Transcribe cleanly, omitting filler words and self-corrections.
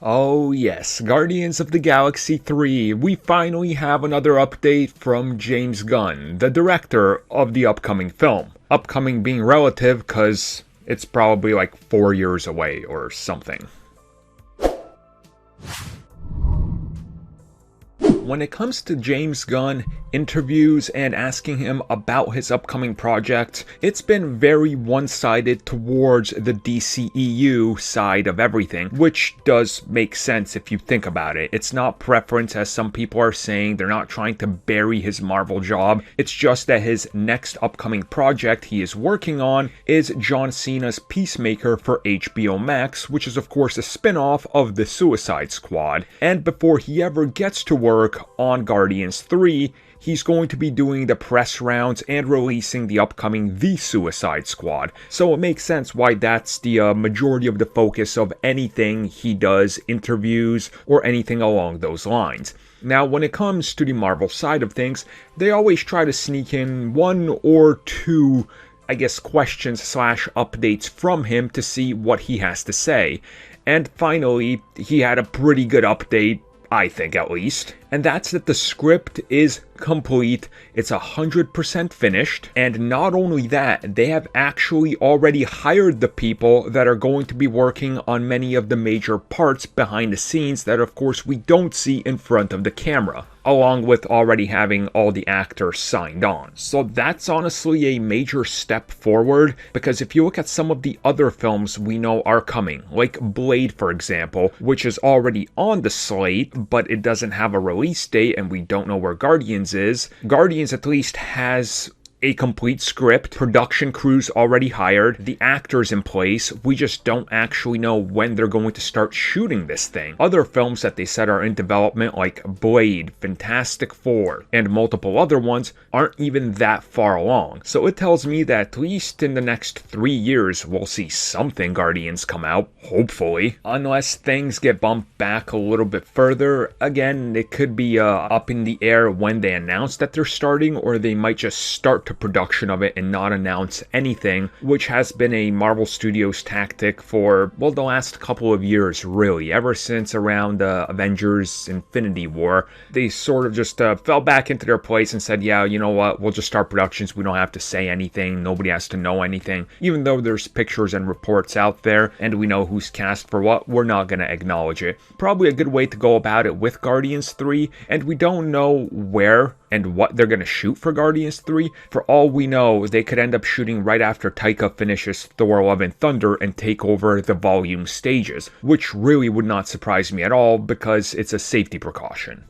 Oh yes, Guardians of the Galaxy 3. We finally have another update from James Gunn, the director of the upcoming film. Upcoming being relative because it's probably like 4 years away or something. When it comes to James Gunn, interviews, and asking him about his upcoming project, it's been very one-sided towards the DCEU side of everything, which does make sense if you think about it. It's not preference, as some people are saying. They're not trying to bury his Marvel job. It's just that his next upcoming project he is working on is John Cena's Peacemaker for HBO Max, which is of course a spin-off of the Suicide Squad. And before he ever gets to work on Guardians 3, he's going to be doing the press rounds and releasing the upcoming The Suicide Squad. So it makes sense why that's the majority of the focus of anything he does, interviews, or anything along those lines. Now, when it comes to the Marvel side of things, they always try to sneak in one or two, I guess, questions / updates from him to see what he has to say. And finally, he had a pretty good update, I think at least, and that's that the script is complete. It's 100% finished, and not only that, they have actually already hired the people that are going to be working on many of the major parts behind the scenes that of course we don't see in front of the camera, along with already having all the actors signed on. So that's honestly a major step forward, because if you look at some of the other films we know are coming, like Blade for example, which is already on the slate, but it doesn't have a release date and we don't know where Guardians is. Guardians at least has a complete script, production crews already hired, the actors in place. We just don't actually know when they're going to start shooting this thing. Other films that they said are in development, like Blade, Fantastic Four, and multiple other ones, aren't even that far along. So it tells me that at least in the next 3 years, we'll see something Guardians come out, hopefully. Unless things get bumped back a little bit further. Again, it could be up in the air when they announce that they're starting, or they might just start to production of it and not announce anything, which has been a Marvel Studios tactic for, well, the last couple of years, really. Ever since around Avengers Infinity War, they sort of just fell back into their place and said, yeah, you know what, we'll just start productions, we don't have to say anything, nobody has to know anything. Even though there's pictures and reports out there, and we know who's cast for what, we're not gonna acknowledge it. Probably a good way to go about it with Guardians 3, and we don't know where and what they're going to shoot for Guardians 3. For all we know, they could end up shooting right after Taika finishes Thor Love and Thunder and take over the volume stages, which really would not surprise me at all because it's a safety precaution.